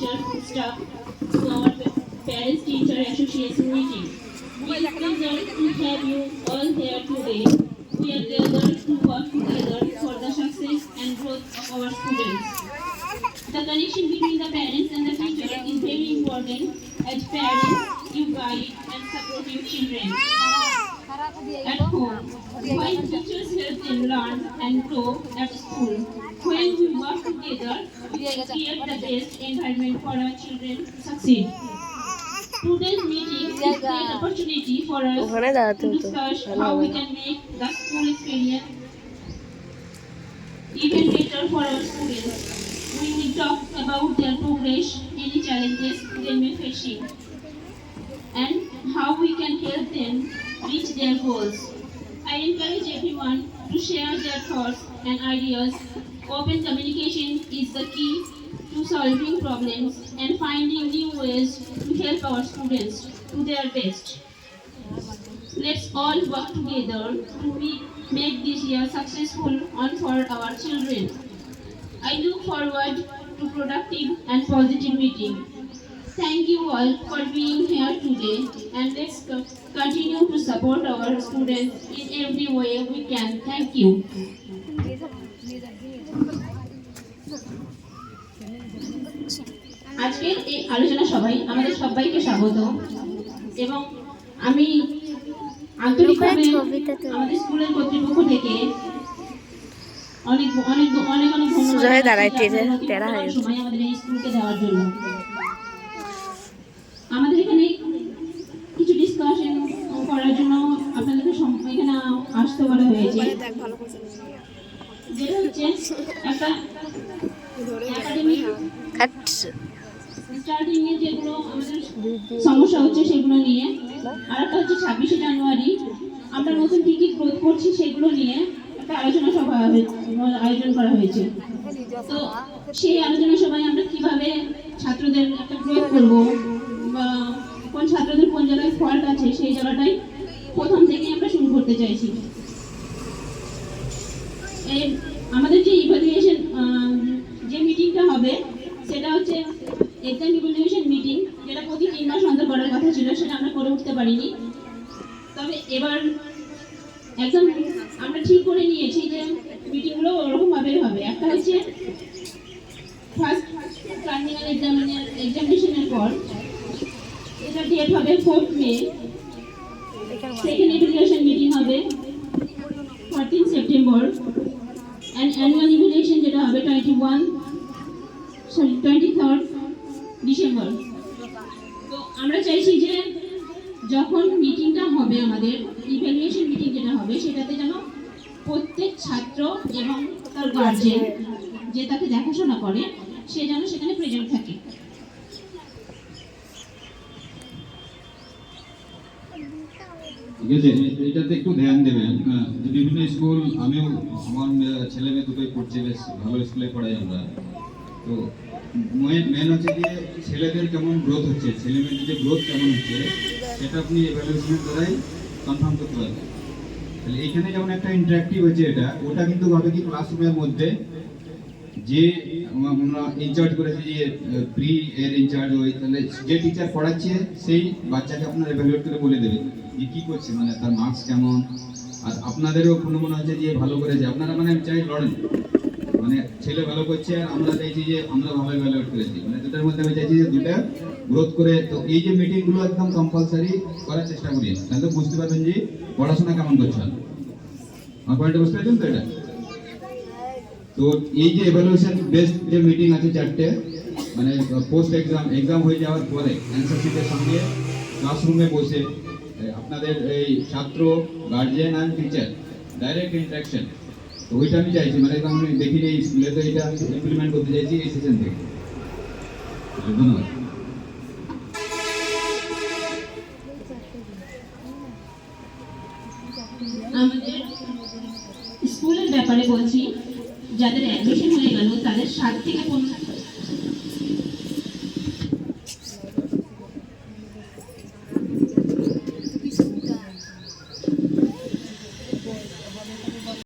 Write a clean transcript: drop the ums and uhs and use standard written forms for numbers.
teachers, staff to our Parents-Teacher Association meeting. We are pleased to have you all here today. We are gathered to work together for the success and growth of our students. The connection between the parents and the teacher is very important. As parents, you guide and support your children at home, while teachers help them learn and grow at school. When we work together, we create the best environment for our children to succeed. Today's meeting is a great opportunity for us to discuss how we can make the school experience even better for our students. We will talk about their progress, any challenges they may facing, and how we can help them reach their goals. I encourage everyone to share their thoughts and ideas. Open communication is the key to solving problems and finding new ways to help our students do their best. Let's all work together to make this year successful on for our children. I look forward to productive and positive meeting. Thank you all for being here today, and let's continue to support our students in every way we can. Thank you. আজকের এই আলোচনা সভায় আমাদের সবাইকে স্বাগত এবং আমি আন্তরিকভাবে আমাদের স্কুলের কর্তৃপক্ষ থেকে অনেক অনেক অনেক অনেক ধন্যবাদ সময় আমাদের এই স্কুলকে দেওয়ার জন্য। আমাদের এখানে কিছু ডিসকাশন করার জন্য আপনাদেরকে এখানে আসতে বলা হয়েছে, যেটা হচ্ছে একটা একাডেমিক স্টার্টিং এ যেগুলো আমাদের সমস্যা হচ্ছে সেগুলো নিয়ে, আর একটা হচ্ছে 26শে জানুয়ারি আমরা নতুন কি কি গ্রোথ করছি সেগুলো নিয়ে একটা আলোচনা সভা আয়োজন করা হয়েছে। তো সেই আলোচনা সভায় আমরা কিভাবে ছাত্রদের একটা গ্রোথ করবো বা কোন ছাত্রদের কোন জায়গায় ফল্ট আছে সেই জায়গাটাই প্রথম থেকে আমরা শুরু করতে চাইছি। আমাদের যে ইভালুয়েশন যে মিটিংটা হবে সেটা হচ্ছে এক্সাম ইভালুয়েশন মিটিং, যেটা প্রতি 3 মাস অন্তর করার কথা ছিল, সেটা আমরা করে উঠতে পারিনি। তবে এবার একদম আমরা ঠিক করে নিয়েছি যে মিটিংগুলো ওরকমভাবে হবে। একটা হচ্ছে ফার্স্ট টার্মিনাল এক্সামিনেশনের পর, এটা ডেট হবে 4 মে। সেকেন্ড ইভালুয়েশন মিটিং হবে 14 সেপ্টেম্বর, and annual evaluation যেটা হবে 23rd ডিসেম্বর। তো আমরা চাইছি যে যখন মিটিংটা হবে আমাদের ইভ্যালুয়েশন মিটিং যেটা হবে সেটাতে যেন প্রত্যেক ছাত্র এবং তার গার্জেন যে তাকে দেখাশোনা করে সে যেন সেখানে প্রেজেন্ট থাকে। ঠিক আছে, এটাতে একটু ধ্যান দেবেন। যে বিভিন্ন স্কুল, আমিও আমার ছেলে মেয়ে দুটোই পড়ছে, বেশ ভালো স্কুলে পড়াই আমরা। তো মেন হচ্ছে যে ছেলেদের কেমন গ্রোথ হচ্ছে, ছেলে মেয়েদের যে গ্রোথ কেমন হচ্ছে সেটা আপনি এভালুয়েশনের দ্বারাই কনফার্ম করতে পারবেন। তাহলে এখানে যেমন একটা ইন্টারাক্টিভ হচ্ছে, ওটা কিন্তু ভাবে কি ক্লাসরুমের মধ্যে যে আমরা ইনচার্জ করেছি, যে প্রি এর ইনচার্জ ওই, তাহলে যে টিচার পড়াচ্ছে সেই বাচ্চাকে আপনার এভালুয়েট করে বলে দেবে যে কী করছে, মানে তার মার্কস কেমন। আর আপনাদেরও কোনো মনে হচ্ছে যে ভালো করেছে, আপনারা মানে চাই লড়েন, মানে ছেলে ভালো করছে আর আমরা চাইছি যে আমরা ভালো এভালুয়েট করেছি, মানে দুটার মধ্যে আমি চাইছি যে দুটা গ্রোথ করে। তো এই যে মিটিংগুলো একদম কম্পালসারি করার চেষ্টা করি, তাহলে বুঝতে পারবেন যে পড়াশোনা কেমন করছেন। আমার পয়েন্টটা বুঝতে পারছেন তো? এটা তো এই যে এভালুয়েশন বেসড যে মিটিং আছে 4টে, মানে পোস্ট এক্সাম হয়ে যাওয়ার পরে অ্যান্সার শিটের সঙ্গে ক্লাসরুমে বসে আপনাদের এই ছাত্র, guardian and teacher direct interaction, তো ওইটা আমি চাইছি, মানে আমি দেখিনি এই স্কুলে, তো এটা আমি ইমপ্লিমেন্ট করতে চাইছি এই সেশন থেকে। ধন্যবাদ। আমাদের স্কুলের ব্যাপারে বলছি, যাদের অ্যাডমিশন হয়ে গেল তাদের 7 থেকে